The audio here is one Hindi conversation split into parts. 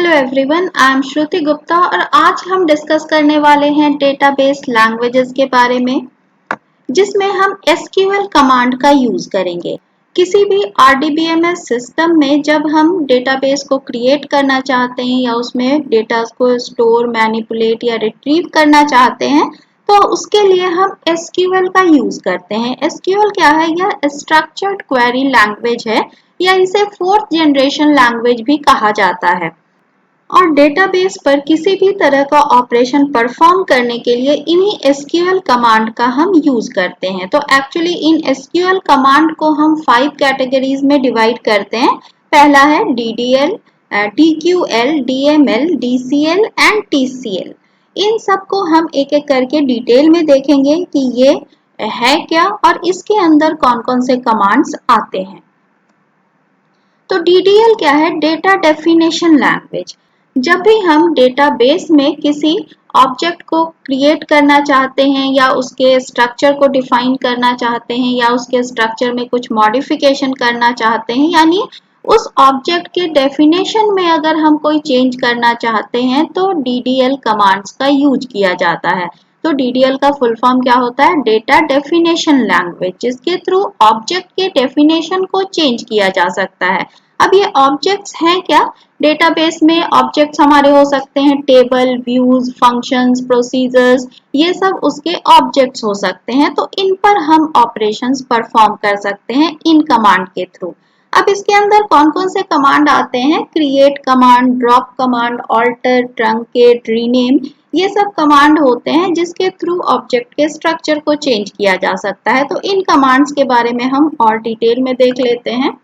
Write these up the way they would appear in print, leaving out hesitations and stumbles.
हेलो एवरीवन, आई एम श्रुति गुप्ता और आज हम डिस्कस करने वाले हैं डेटाबेस लैंग्वेजेस के बारे में, जिसमें हम एसक्यूएल कमांड का यूज करेंगे। किसी भी आरडीबीएमएस सिस्टम में जब हम डेटाबेस को क्रिएट करना चाहते हैं या उसमें डेटा को स्टोर, मैनिपुलेट या रिट्रीव करना चाहते हैं, तो उसके लिए हम एसक्यूएल का यूज करते हैं। एसक्यूएल क्या है? यह स्ट्रक्चर्ड क्वेरी लैंग्वेज है या इसे फोर्थ जनरेशन लैंग्वेज भी कहा जाता है। और डेटाबेस पर किसी भी तरह का ऑपरेशन परफॉर्म करने के लिए इन्हीं एसक्यूएल कमांड का हम यूज करते हैं। तो एक्चुअली इन एसक्यूएल कमांड को हम 5 कैटेगरीज में डिवाइड करते हैं। पहला है DDL, DQL, DML, DCL and TCL. इन सबको हम एक एक करके डिटेल में देखेंगे कि ये है क्या और इसके अंदर कौन कौन से कमांड्स आते हैं। तो डीडीएल क्या है? Data definition language. जब भी हम डेटाबेस में किसी ऑब्जेक्ट को क्रिएट करना चाहते हैं या उसके स्ट्रक्चर को डिफाइन करना चाहते हैं या उसके स्ट्रक्चर में कुछ मॉडिफिकेशन करना चाहते हैं, यानी उस ऑब्जेक्ट के डेफिनेशन में अगर हम कोई चेंज करना चाहते हैं तो डीडीएल कमांड्स का यूज किया जाता है। तो डीडीएल का फुल फॉर्म क्या होता है? डेटा डेफिनेशन लैंग्वेज, जिसके थ्रू ऑब्जेक्ट के डेफिनेशन को चेंज किया जा सकता है। अब ये ऑब्जेक्ट्स हैं क्या? डेटाबेस में ऑब्जेक्ट्स हमारे हो सकते हैं टेबल, व्यूज, फंक्शंस, प्रोसीजर्स, ये सब उसके ऑब्जेक्ट्स हो सकते हैं। तो इन पर हम ऑपरेशंस परफॉर्म कर सकते हैं इन कमांड के थ्रू। अब इसके अंदर कौन कौन से कमांड आते हैं? Create command, drop command, alter, truncate, rename, ये सब कमांड होते हैं जिसके थ्रू ऑब्जेक्ट के स्ट्रक्चर को चेंज किया जा सकता है। तो इन कमांड्स के बारे में हम और डिटेल में देख लेते हैं।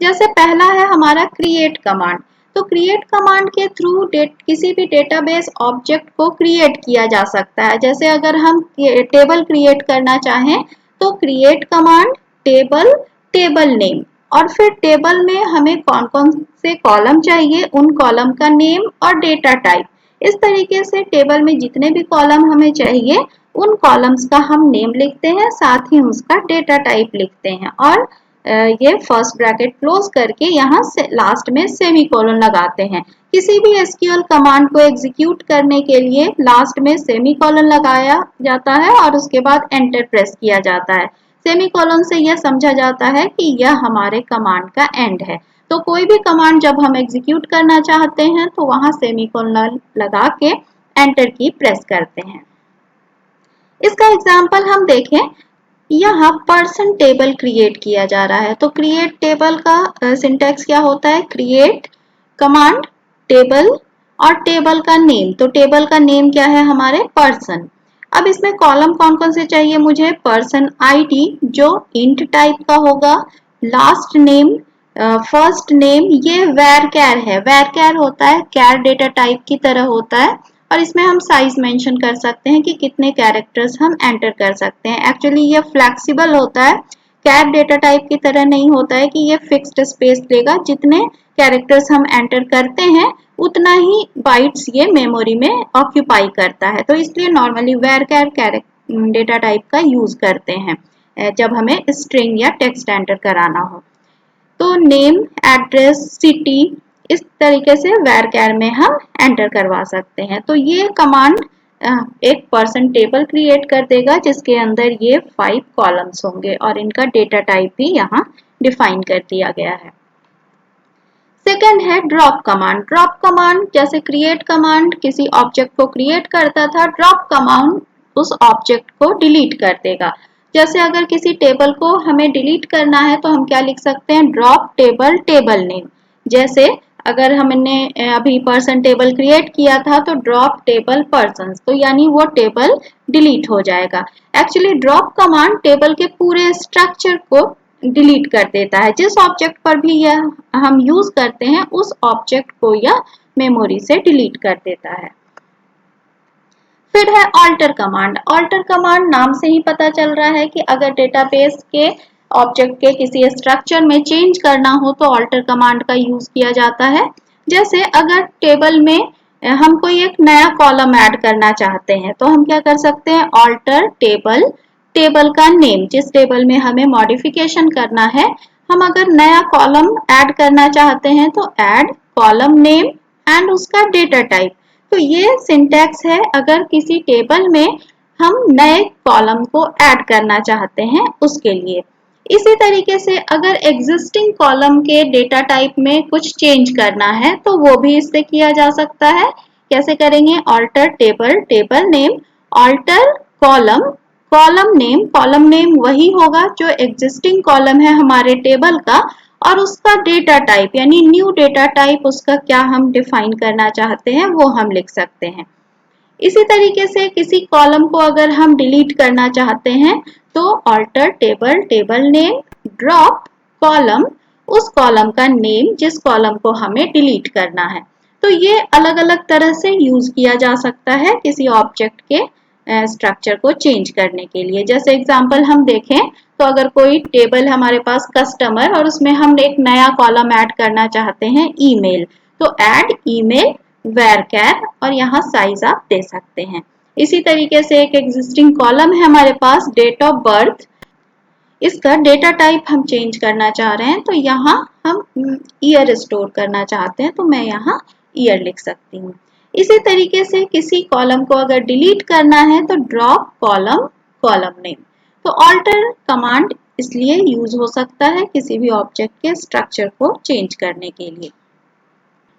जैसे पहला है हमारा क्रिएट कमांड। तो क्रिएट कमांड के थ्रू किसी भी डेटाबेस ऑब्जेक्ट को क्रिएट किया जा सकता है। जैसे अगर हम टेबल क्रिएट करना चाहें तो create command, table, table name, और फिर टेबल में हमें कौन कौन से कॉलम चाहिए, उन कॉलम का नेम और डेटा टाइप। इस तरीके से टेबल में जितने भी कॉलम हमें चाहिए उन कॉलम्स का हम नेम लिखते हैं, साथ ही उसका डेटा टाइप लिखते हैं और ये फर्स्ट ब्रैकेट क्लोज करके यहाँ से लास्ट में सेमीकोलन लगाते हैं। किसी भी एसक्यूएल कमांड को एग्जीक्यूट करने के लिए लास्ट में सेमीकोलन लगाया जाता है और उसके बाद एंटर प्रेस किया जाता है। सेमीकोलन से यह समझा जाता है कि यह हमारे कमांड का एंड है। तो कोई भी कमांड जब हम एग्जीक्यूट करना चाहते हैं तो वहां सेमीकोलन लगा के एंटर की प्रेस करते हैं। इसका एग्जाम्पल हम देखें, यहाँ पर्सन टेबल क्रिएट किया जा रहा है। तो क्रिएट टेबल का सिंटैक्स क्या होता है? क्रिएट कमांड, टेबल और टेबल का नेम। तो टेबल का नेम क्या है? हमारे पर्सन। अब इसमें कॉलम कौन कौन से चाहिए मुझे? पर्सन आईडी जो इंट टाइप का होगा, लास्ट नेम, फर्स्ट नेम, ये वैरचर है। वैरचर होता है कैर डेटा टाइप की तरह होता है और इसमें हम साइज मेंशन कर सकते हैं कि कितने कैरेक्टर्स हम एंटर कर सकते हैं। एक्चुअली ये फ्लेक्सिबल होता है, कैर डेटा टाइप की तरह नहीं होता है कि ये फिक्स्ड स्पेस लेगा। जितने कैरेक्टर्स हम एंटर करते हैं उतना ही बाइट्स ये मेमोरी में ऑक्यूपाई करता है। तो इसलिए नॉर्मली वैरचर डेटा टाइप का यूज करते हैं जब हमें स्ट्रिंग या टेक्स्ट एंटर कराना हो। तो नेम, एड्रेस, सिटी, इस तरीके से वैरचर में हम एंटर करवा सकते हैं। तो ये कमांड एक पर्सन टेबल क्रिएट कर देगा जिसके अंदर ये 5 कॉलम्स होंगे और इनका डेटा टाइप भी यहाँ डिफाइन कर दिया गया है। सेकंड है ड्रॉप कमांड। ड्रॉप कमांड जैसे क्रिएट कमांड किसी ऑब्जेक्ट को क्रिएट करता था, ड्रॉप कमांड उस ऑब्जेक्ट को डिलीट कर देगा। जैसे अगर किसी टेबल को हमें डिलीट करना है तो हम क्या लिख सकते हैं? Drop table, table name. जैसे अगर हमने अभी पर्सन टेबल क्रिएट किया था तो ड्रॉप टेबल पर्सन्स, तो यानी वो टेबल डिलीट हो जाएगा। एक्चुअली ड्रॉप कमांड टेबल के पूरे स्ट्रक्चर को डिलीट कर देता है। जिस ऑब्जेक्ट पर भी यह हम यूज करते हैं उस ऑब्जेक्ट को यह मेमोरी से डिलीट कर देता है। फिर है ऑल्टर कमांड। ऑल्टर कमांड नाम से ही पता चल रहा है कि अगर डेटाबेस के ऑब्जेक्ट के किसी स्ट्रक्चर में चेंज करना हो तो ऑल्टर कमांड का यूज किया जाता है। जैसे अगर टेबल में हम कोई एक नया कॉलम ऐड करना चाहते हैं तो हम क्या कर सकते हैं? ऑल्टर टेबल, टेबल का नेम, जिस टेबल में हमें मॉडिफिकेशन करना है, हम अगर नया कॉलम ऐड करना चाहते हैं तो ऐड कॉलम नेम, एंड उसका डेटा टाइप। तो ये सिंटैक्स है अगर किसी टेबल में हम नए कॉलम को ऐड करना चाहते हैं उसके लिए। इसी तरीके से अगर एग्जिस्टिंग कॉलम के डेटा टाइप में कुछ चेंज करना है तो वो भी इससे किया जा सकता है। कैसे करेंगे? Alter table, table name, alter column, column name वही होगा जो एग्जिस्टिंग कॉलम है हमारे टेबल का, और उसका डेटा टाइप यानी न्यू डेटा टाइप उसका क्या हम डिफाइन करना चाहते हैं वो हम लिख सकते हैं। इसी तरीके से किसी कॉलम को अगर हम डिलीट करना चाहते हैं तो alter table, table name, drop column, उस कॉलम का नेम जिस कॉलम को हमें डिलीट करना है। तो ये अलग अलग तरह से यूज किया जा सकता है किसी ऑब्जेक्ट के स्ट्रक्चर को चेंज करने के लिए। जैसे एग्जांपल हम देखें तो अगर कोई टेबल हमारे पास कस्टमर और उसमें हम एक नया कॉलम ऐड करना चाहते हैं ईमेल, तो ऐड ईमेल varchar और यहाँ साइज आप दे सकते हैं। इसी तरीके से एक एग्जिस्टिंग कॉलम है हमारे पास डेट ऑफ बर्थ, इसका डेटा टाइप हम चेंज करना चाह रहे हैं तो यहाँ हम ईयर स्टोर करना चाहते हैं तो मैं यहाँ ईयर लिख सकती हूँ। इसी तरीके से किसी कॉलम को अगर डिलीट करना है तो ड्रॉप कॉलम, कॉलम नेम। तो ऑल्टर कमांड इसलिए यूज हो सकता है किसी भी ऑब्जेक्ट के स्ट्रक्चर को चेंज करने के लिए।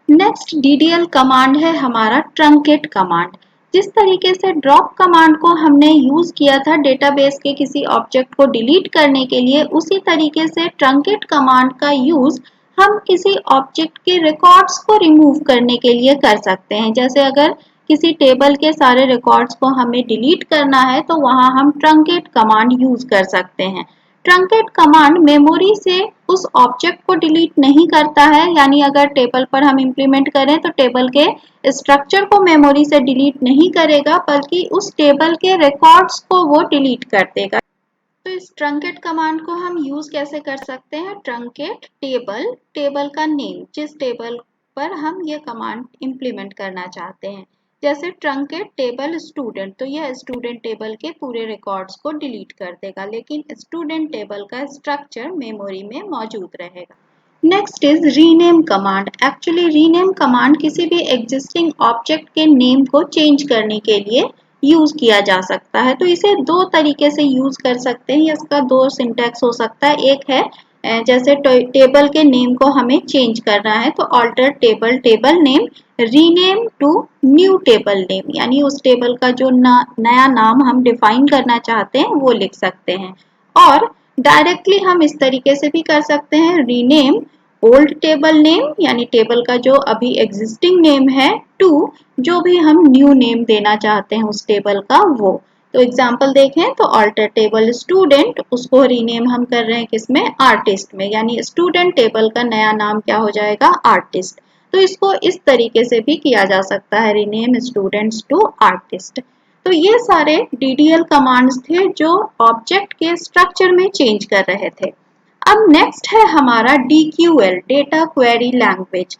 नेक्स्ट DDL कमांड है हमारा ट्रंकेट कमांड। जिस तरीके से ड्रॉप कमांड को हमने यूज किया था डेटाबेस के किसी ऑब्जेक्ट को डिलीट करने के लिए, उसी तरीके से ट्रंकेट कमांड का यूज हम किसी ऑब्जेक्ट के रिकॉर्ड्स को रिमूव करने के लिए कर सकते हैं। जैसे अगर किसी टेबल के सारे रिकॉर्ड्स को हमें डिलीट करना है तो वहां हम ट्रंकेट कमांड यूज कर सकते हैं। ट्रंकेट कमांड मेमोरी से उस ऑब्जेक्ट को डिलीट नहीं करता है, यानी अगर टेबल पर हम इंप्लीमेंट करें तो टेबल के स्ट्रक्चर को मेमोरी से डिलीट नहीं करेगा बल्कि उस टेबल के रिकॉर्ड्स को वो डिलीट कर देगा। तो इस ट्रंकेट कमांड को हम यूज कैसे कर सकते हैं? ट्रंकेट टेबल, टेबल का नेम जिस टेबल पर हम ये कमांड इंप्लीमेंट करना चाहते हैं। जैसे ट्रंकेट टेबल स्टूडेंट, तो यह स्टूडेंट टेबल के पूरे रिकॉर्ड्स को डिलीट कर देगा लेकिन स्टूडेंट टेबल का स्ट्रक्चर मेमोरी में मौजूद रहेगा। Next is rename command. Actually rename command किसी भी एग्जिस्टिंग ऑब्जेक्ट के नेम को चेंज करने के लिए यूज किया जा सकता है। तो इसे दो तरीके से यूज कर सकते हैं, इसका दो सिंटैक्स हो सकता है। एक है जैसे टेबल के नेम को हमें चेंज करना है तो alter table, table name, rename to new table name, यानी उस टेबल का जो नया नाम हम डिफाइन करना चाहते हैं वो लिख सकते हैं। और डायरेक्टली हम इस तरीके से भी कर सकते हैं, रीनेम ओल्ड टेबल नेम यानी टेबल का जो अभी एग्जिस्टिंग नेम है टू जो भी हम न्यू नेम देना चाहते हैं उस टेबल का वो। तो एग्जांपल देखें तो ऑल्टर टेबल स्टूडेंट, उसको रीनेम हम कर रहे हैं किसमें? आर्टिस्ट में, यानी स्टूडेंट टेबल का नया नाम क्या हो जाएगा? आर्टिस्ट। तो इसको इस तरीके से भी किया जा सकता है, रीनेम स्टूडेंट्स टू आर्टिस्ट। तो ये सारे DDL कमांड्स थे जो ऑब्जेक्ट के स्ट्रक्चर में चेंज कर रहे थे। अब नेक्स्ट है हमारा DQL, डेटा क्वेरी लैंग्वेज।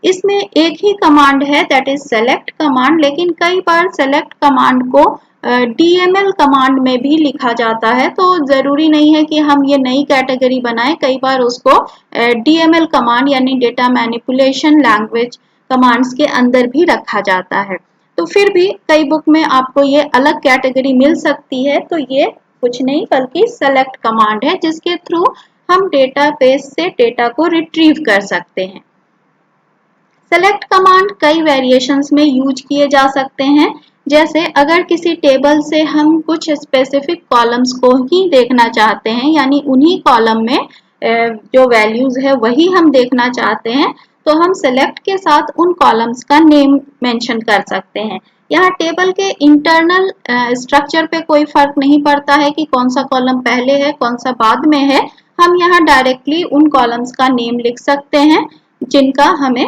इसमें एक ही कमांड है दैट इज सेलेक्ट कमांड, लेकिन कई बार सेलेक्ट कमांड को DML कमांड में भी लिखा जाता है, तो जरूरी नहीं है कि हम ये नई कैटेगरी बनाएं। कई बार उसको DML कमांड यानी डेटा मैनिपुलेशन लैंग्वेज कमांड्स के अंदर भी रखा जाता है। तो फिर भी कई बुक में आपको ये अलग कैटेगरी मिल सकती है। तो ये कुछ नहीं बल्कि सेलेक्ट कमांड है जिसके थ्रू हम डेटाबेस से डेटा को रिट्रीव कर सकते हैं। सेलेक्ट कमांड कई वेरिएशंस में यूज किए जा सकते हैं। जैसे अगर किसी टेबल से हम कुछ स्पेसिफिक कॉलम्स को ही देखना चाहते हैं, यानी उन्हीं कॉलम में जो वैल्यूज है वही हम देखना चाहते हैं, तो हम सेलेक्ट के साथ उन कॉलम्स का नेम मेंशन कर सकते हैं। यहाँ टेबल के इंटरनल स्ट्रक्चर पे कोई फर्क नहीं पड़ता है कि कौन सा कॉलम पहले है कौन सा बाद में है। हम यहाँ डायरेक्टली उन कॉलम्स का नेम लिख सकते हैं जिनका हमें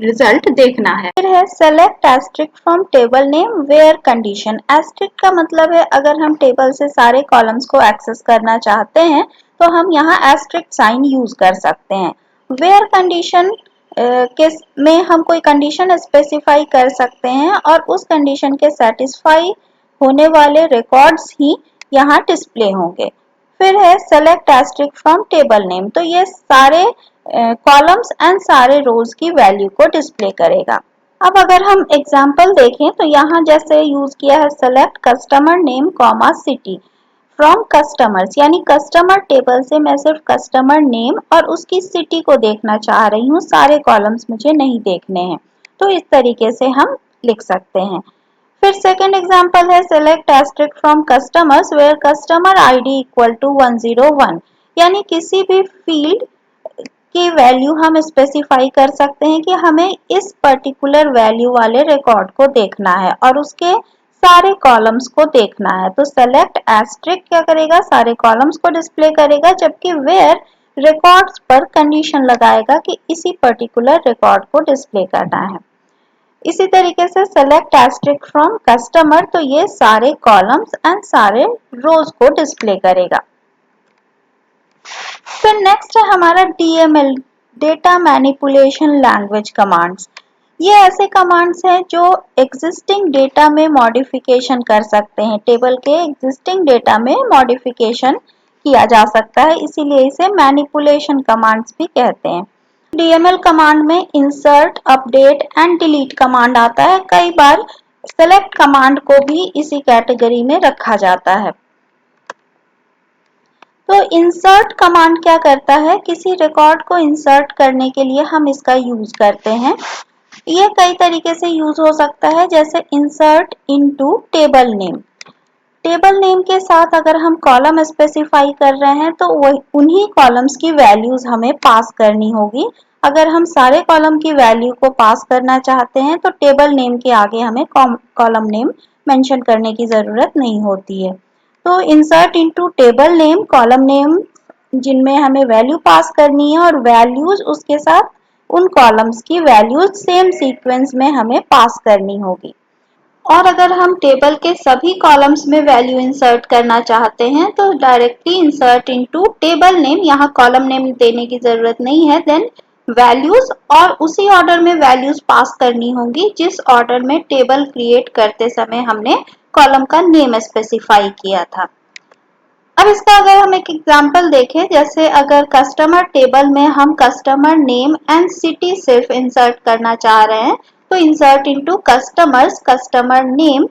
रिजल्ट देखना है। फिर है select asterisk from table name where condition. Asterisk का मतलब है अगर हम टेबल से सारे कॉलम्स को एक्सेस करना चाहते हैं तो हम यहाँ एस्ट्रिक साइन यूज कर सकते हैं। वेयर कंडीशन के में हम कोई कंडीशन स्पेसिफाई कर सकते हैं और उस कंडीशन के सेटिस्फाई होने वाले रिकॉर्ड्स ही यहाँ डिस्प्ले होंगे। फिर है select asterisk from table name. तो ये सारे कॉलम्स एंड सारे रोज की वैल्यू को डिस्प्ले करेगा। अब अगर हम एग्जांपल देखें तो यहाँ जैसे यूज किया है select customer name comma city from customers, यानी कस्टमर टेबल से मैं सिर्फ कस्टमर नेम और उसकी सिटी को देखना चाह रही हूँ, सारे कॉलम्स मुझे नहीं देखने हैं। तो इस तरीके से हम लिख सकते हैं। फिर सेकंड एग्जांपल है select asterisk from customers where customer ID equal to 101, यानी किसी भी फील्ड की वैल्यू हम स्पेसिफाई कर सकते हैं कि हमें इस पर्टिकुलर वैल्यू वाले रिकॉर्ड को देखना है और उसके सारे कॉलम्स को देखना है। तो सेलेक्ट एस्टेरिक क्या करेगा, सारे कॉलम्स को डिस्प्ले करेगा, जबकि वेयर रिकॉर्ड्स पर कंडीशन लगाएगा कि इसी पर्टिकुलर रिकॉर्ड को डिस्प्ले करना है। इसी तरीके से सेलेक्ट एस्टेरिक फ्रॉम कस्टमर, तो ये सारे कॉलम्स एंड सारे रोज को डिस्प्ले करेगा। फिर नेक्स्ट है हमारा DML data manipulation language commands. ये ऐसे कमांड्स हैं जो एग्जिस्टिंग डेटा में मॉडिफिकेशन कर सकते हैं, टेबल के एग्जिस्टिंग डेटा में मॉडिफिकेशन किया जा सकता है, इसीलिए इसे मैनिपुलेशन कमांड्स भी कहते हैं। DML कमांड में insert, update and delete command आता है। कई बार सेलेक्ट कमांड को भी इसी कैटेगरी में रखा जाता है। तो इंसर्ट कमांड क्या करता है, किसी रिकॉर्ड को इंसर्ट करने के लिए हम इसका यूज करते हैं। ये कई तरीके से यूज हो सकता है, जैसे insert into table name. Table name के साथ अगर हम कॉलम स्पेसिफाई कर रहे हैं तो उन्हीं कॉलम्स की वैल्यूज हमें पास करनी होगी। अगर हम सारे कॉलम की वैल्यू को पास करना चाहते हैं तो टेबल नेम के आगे हमें कॉलम नेम मेंशन करने की जरूरत नहीं होती है। तो insert into table name, column name जिनमें हमें वैल्यू पास करनी है और वैल्यूज उसके साथ उन कॉलम्स की वैल्यूज सेम सीक्वेंस में हमें पास करनी होगी। और अगर हम टेबल के सभी कॉलम्स में वैल्यू इंसर्ट करना चाहते हैं तो directly insert into table name, यहाँ कॉलम नेम देने की जरूरत नहीं है, देन वैल्यूज और उसी ऑर्डर में वैल्यूज पास करनी होंगी जिस ऑर्डर में टेबल क्रिएट करते समय हमने कॉलम का नेम स्पेसिफाई किया था। अब इसका अगर हम एक एग्जांपल देखें, जैसे अगर कस्टमर टेबल में हम कस्टमर नेम एंड सिटी सिर्फ इंसर्ट करना चाह रहे हैं तो insert into customers customer name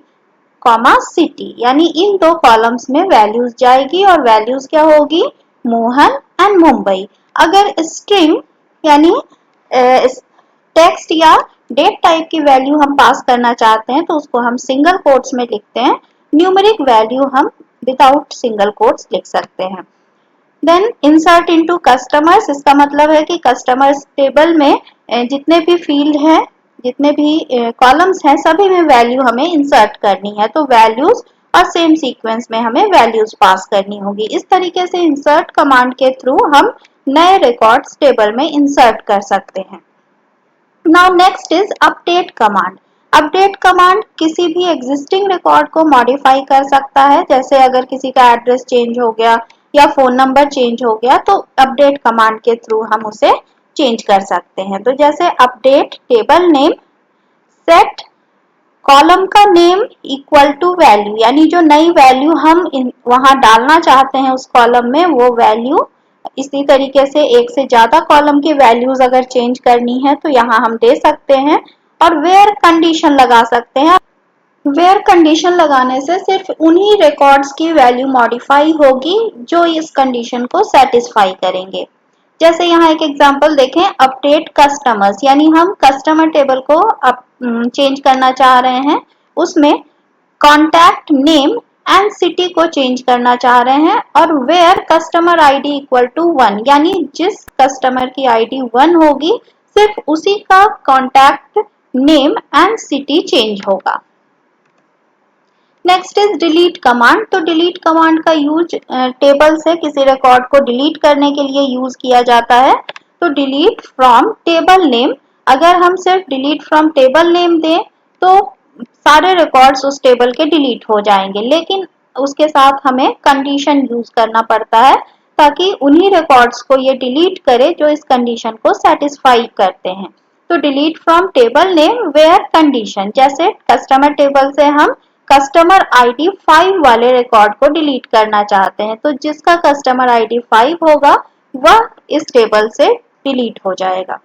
comma city, यानी इन दो कॉलम्स में वैल्यूज जाएगी और वैल्यूज क्या होगी, मोहन एंड मुंबई। अगर स्ट्रिंग यानी टेक्स्ट या डेट टाइप की वैल्यू हम पास करना चाहते हैं तो उसको हम सिंगल कोट्स में लिखते हैं, न्यूमेरिक वैल्यू हम विदाउट सिंगल कोट्स लिख सकते हैं। देन इंसर्ट इनटू कस्टमर्स, इसका मतलब है कि कस्टमर्स टेबल में जितने भी फील्ड हैं, जितने भी कॉलम्स हैं, सभी में वैल्यू हमें इंसर्ट करनी है, तो वैल्यूज और सेम सीक्वेंस में हमें वैल्यूज पास करनी होगी। इस तरीके से इंसर्ट कमांड के थ्रू हम नए रिकॉर्ड्स टेबल में इंसर्ट कर सकते हैं। Now next is update command. Update command किसी भी एग्जिस्टिंग रिकॉर्ड को मॉडिफाई कर सकता है, जैसे अगर किसी का एड्रेस चेंज हो गया या फोन नंबर चेंज हो गया तो अपडेट कमांड के थ्रू हम उसे चेंज कर सकते हैं। तो जैसे update table name, set column का नेम इक्वल टू वैल्यू, यानी जो नई वैल्यू हम वहां डालना चाहते हैं उस कॉलम में वो वैल्यू। इसी तरीके से एक से ज्यादा कॉलम की वैल्यूज अगर चेंज करनी है तो यहाँ हम दे सकते हैं। और वेयर कंडीशन लगा सकते हैं। वेयर कंडीशन लगाने से सिर्फ उन्हीं रिकॉर्ड्स की वैल्यू मॉडिफाई होगी जो इस कंडीशन को सेटिस्फाई करेंगे। जैसे यहाँ एक एग्जांपल देखें, अपडेट कस्टमर्स, यानी हम कस्टमर टेबल को चेंज करना चाह रहे हैं, उसमें कॉन्टैक्ट नेम एंड सिटी को चेंज करना चाह रहे हैं और where customer ID equal to 1, यानी जिस कस्टमर की आईडी 1 होगी सिर्फ उसी का contact name and city change होगा। Next is delete command. तो डिलीट कमांड का यूज टेबल से किसी रिकॉर्ड को डिलीट करने के लिए यूज किया जाता है। तो डिलीट फ्रॉम टेबल नेम, अगर हम सिर्फ डिलीट फ्रॉम टेबल नेम दें तो सारे रिकॉर्ड्स उस टेबल के डिलीट हो जाएंगे, लेकिन उसके साथ हमें कंडीशन यूज करना पड़ता है ताकि उन्हीं रिकॉर्ड्स को ये डिलीट करे जो इस कंडीशन को सेटिस्फाई करते हैं। तो delete from table name where condition, जैसे कस्टमर टेबल से हम कस्टमर आईडी 5 वाले रिकॉर्ड को डिलीट करना चाहते हैं तो जिसका कस्टमर आईडी 5 होगा वह इस टेबल से डिलीट हो जाएगा।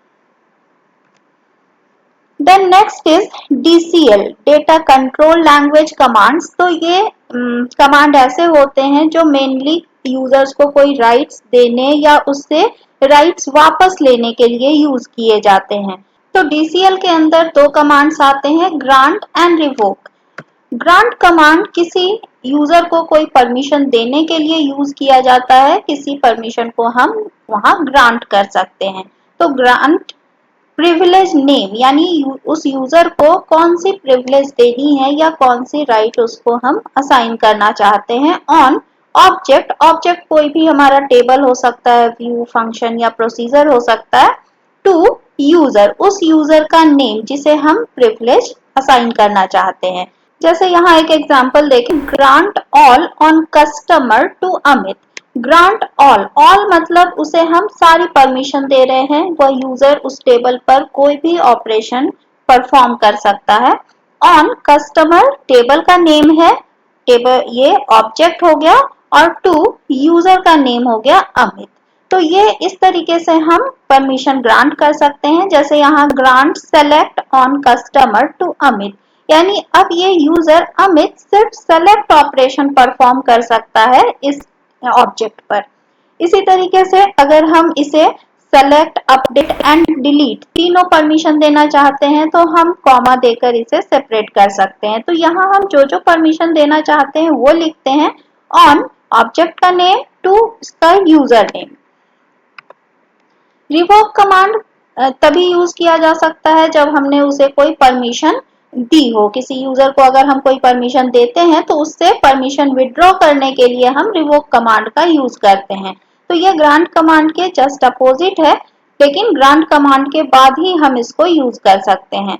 Then next is DCL, data control language commands. तो ये कमांड ऐसे होते हैं जो मेनली यूजर्स को कोई राइट्स देने या उससे राइट्स वापस लेने के लिए यूज किए जाते हैं। तो DCL के अंदर दो कमांड्स आते हैं, grant and revoke. Grant command किसी यूजर को कोई परमिशन देने के लिए यूज किया जाता है, किसी परमिशन को हम वहां ग्रांट कर सकते हैं। तो ग्रांट प्रिविलेज नेम, यानी उस यूजर को कौन सी प्रिविलेज देनी है या कौन सी राइट उसको हम असाइन करना चाहते हैं ऑन ऑब्जेक्ट। ऑब्जेक्ट कोई भी हमारा टेबल हो सकता है, व्यू, फंक्शन या प्रोसीजर हो सकता है। टू यूजर, उस यूजर का नेम जिसे हम प्रिविलेज असाइन करना चाहते हैं। जैसे यहाँ एक एग्जांपल देखें, grant all on customer to Amit. Grant all, all मतलब उसे हम सारी परमिशन दे रहे हैं, वह यूजर उस टेबल पर कोई भी ऑपरेशन परफॉर्म कर सकता है। ऑन कस्टमर, टेबल का नेम है, टेबल ये ऑब्जेक्ट हो गया, और टू यूजर का नेम हो गया अमित। तो ये इस तरीके से हम परमिशन ग्रांट कर सकते हैं। जैसे यहाँ grant select on customer to Amit, यानी अब ये यूजर अमित सिर्फ सेलेक्ट ऑपरेशन परफॉर्म कर सकता है इस ऑब्जेक्ट पर। इसी तरीके से अगर हम इसे सेलेक्ट, अपडेट एंड डिलीट तीनों परमिशन देना चाहते हैं तो हम कॉमा देकर इसे सेपरेट कर सकते हैं। तो यहाँ हम जो जो परमिशन देना चाहते हैं वो लिखते हैं ऑन ऑब्जेक्ट का नेम टू इसका यूजर नेम। रिवोक कमांड तभी यूज किया जा सकता है जब हमने उसे कोई परमिशन दी हो। किसी यूजर को अगर हम कोई परमिशन देते हैं तो उससे परमिशन विड्रॉ करने के लिए हम रिवोक कमांड का यूज करते हैं। तो ये ग्रांट कमांड के जस्ट अपोजिट है, लेकिन ग्रांट कमांड के बाद ही हम इसको यूज कर सकते हैं।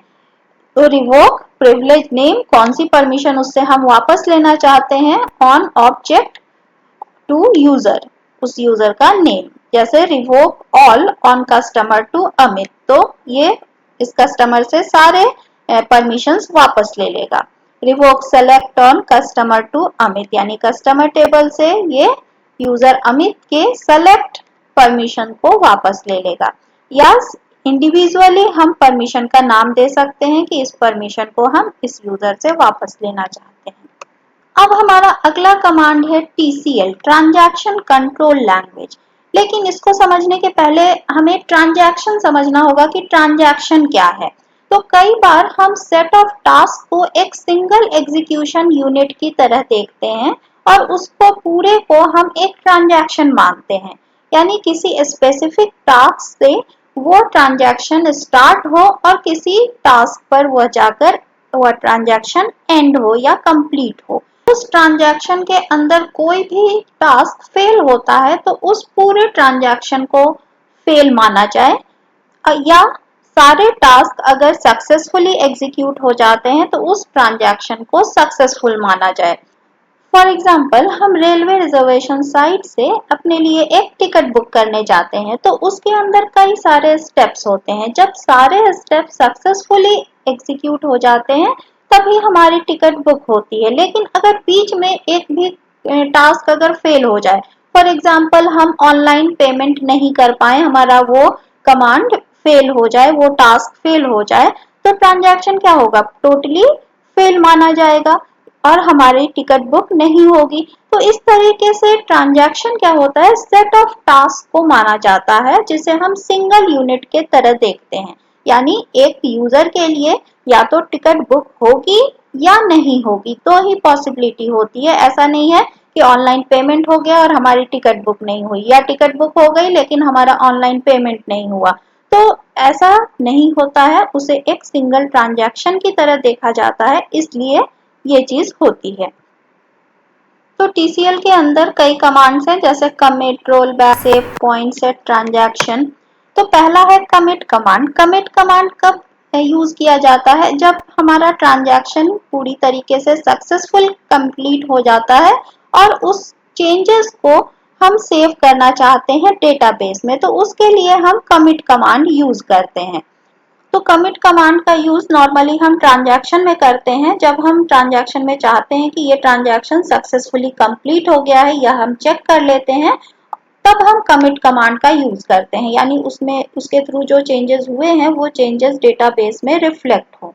तो रिवोक प्रिविलेज नेम, कौन सी परमिशन उससे हम वापस लेना चाहते हैं ऑन ऑब्जेक्ट टू यूजर, उस यूजर का नेम। जैसे revoke all on customer to Amit, तो ये इस कस्टमर से सारे परमिशंस वापस ले लेगा। Revoke select on customer to Amit, यानी कस्टमर टेबल से ये यूजर अमित के सेलेक्ट परमिशन को वापस ले लेगा। या इंडिविजुअली हम परमिशन का नाम दे सकते हैं कि इस परमिशन को हम इस यूजर से वापस लेना चाहते हैं। अब हमारा अगला कमांड है TCL, ट्रांजैक्शन कंट्रोल लैंग्वेज। लेकिन इसको समझने के पहले हमें ट्रांजैक्शन समझना होगा कि ट्रांजैक्शन क्या है। तो कई बार हम सेट ऑफ टास्क को एक सिंगल एग्जीक्यूशन यूनिट की तरह देखते हैं और उसको पूरे को हम एक ट्रांजैक्शन मानते हैं, यानी किसी स्पेसिफिक टास्क से वो ट्रांजैक्शन स्टार्ट हो और किसी टास्क पर वह जाकर वह ट्रांजैक्शन एंड हो या कंप्लीट हो। उस ट्रांजैक्शन के अंदर कोई भी टास्क फेल होता है तो उस पूरे ट्रांजैक्शन को फेल माना जाए, या सारे टास्क अगर सक्सेसफुली एग्जीक्यूट हो जाते हैं तो उस ट्रांजैक्शन को सक्सेसफुल माना जाए। फॉर एग्जाम्पल, हम रेलवे रिजर्वेशन साइट से अपने लिए एक टिकट बुक करने जाते हैं तो उसके अंदर कई सारे स्टेप्स होते हैं। जब सारे स्टेप सक्सेसफुली एग्जीक्यूट हो जाते हैं तभी हमारी टिकट बुक होती है। लेकिन अगर बीच में एक भी टास्क अगर फेल हो जाए, फॉर एग्जाम्पल हम ऑनलाइन पेमेंट नहीं कर पाए, हमारा वो कमांड फेल हो जाए, वो टास्क फेल हो जाए, तो ट्रांजैक्शन क्या होगा, टोटली फेल माना जाएगा और हमारी टिकट बुक नहीं होगी। तो इस तरीके से ट्रांजैक्शन क्या होता है, सेट ऑफ टास्क को माना जाता है जिसे हम सिंगल यूनिट के तरह देखते हैं। यानी एक यूजर के लिए या तो टिकट बुक होगी या नहीं होगी, तो ही पॉसिबिलिटी होती है। ऐसा नहीं है कि ऑनलाइन पेमेंट हो गया और हमारी टिकट बुक नहीं हुई, या टिकट बुक हो गई लेकिन हमारा ऑनलाइन पेमेंट नहीं हुआ। तो ऐसा नहीं होता है, उसे एक सिंगल ट्रांजैक्शन की तरह देखा जाता है, इसलिए ये चीज होती है। तो TCL के अंदर कई कमांड्स हैं, जैसे commit, roll back, save point, set transaction. तो पहला है कमिट कमांड। कमिट कमांड कब यूज किया जाता है, जब हमारा ट्रांजैक्शन पूरी तरीके से सक्सेसफुल कंप्लीट हो जाता है और उस चेंजेस को हम सेव करना चाहते हैं डेटाबेस में, तो उसके लिए हम कमिट कमांड यूज करते हैं। तो कमिट कमांड का यूज नॉर्मली हम ट्रांजैक्शन में करते हैं, जब हम ट्रांजैक्शन में चाहते हैं कि ये ट्रांजैक्शन सक्सेसफुली कंप्लीट हो गया है या हम चेक कर लेते हैं तब हम कमिट कमांड का यूज करते हैं, यानी उसमें उसके थ्रू जो चेंजेस हुए हैं वो चेंजेस डेटाबेस में रिफ्लेक्ट हो।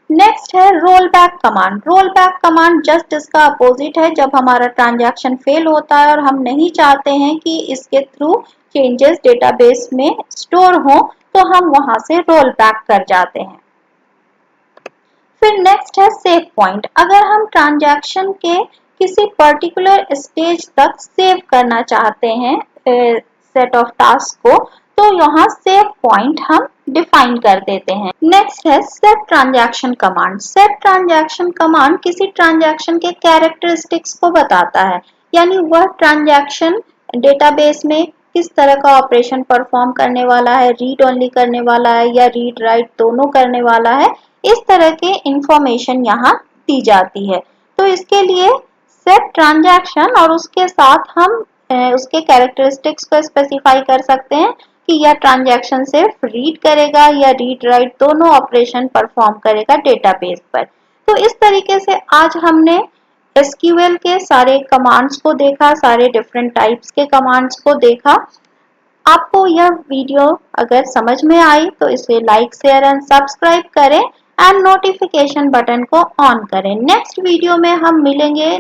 नेक्स्ट है roll back command. Roll back command just इसका अपोजिट है। जब हमारा ट्रांजैक्शन फेल होता है और हम नहीं चाहते हैं कि इसके थ्रू चेंजेस डेटाबेस में स्टोर हो, तो हम वहां से रोल बैक कर जाते हैं। फिर नेक्स्ट है सेव पॉइंट। अगर हम ट्रांजैक्शन के किसी पर्टिकुलर स्टेज तक सेव करना चाहते हैं सेट ऑफ टास्क को, तो यहाँ सेव पॉइंट हम डिफाइन कर देते हैं। नेक्स्ट है set transaction command. Set transaction command किसी ट्रांजैक्शन के कैरेक्टरिस्टिक्स को बताता है, यानी वह ट्रांजैक्शन डेटाबेस में किस तरह का ऑपरेशन परफॉर्म करने वाला है, रीड ओनली करने वाला है या रीड राइट दोनों करने वाला है। इस तरह के इंफॉर्मेशन यहाँ दी जाती है। तो इसके लिए सेट ट्रांजैक्शन और उसके साथ हम उसके कैरेक्टरिस्टिक्स को स्पेसिफाई कर सकते हैं कि यह ट्रांजैक्शन सिर्फ रीड करेगा या रीड राइट दोनों ऑपरेशन परफॉर्म करेगा डेटाबेस पर। तो इस तरीके से आज हमने एसक्यूएल के सारे कमांड्स को देखा, सारे डिफरेंट टाइप्स के कमांड्स को देखा। आपको यह वीडियो अगर समझ में आई तो इसे लाइक, शेयर एंड सब्सक्राइब करें एंड नोटिफिकेशन बटन को ऑन करें। नेक्स्ट वीडियो में हम मिलेंगे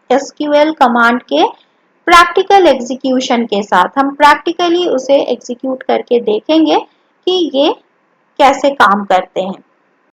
एसक्यूएल कमांड के प्रैक्टिकल एग्जीक्यूशन के साथ। हम प्रैक्टिकली उसे एग्जीक्यूट करके देखेंगे कि ये कैसे काम करते हैं।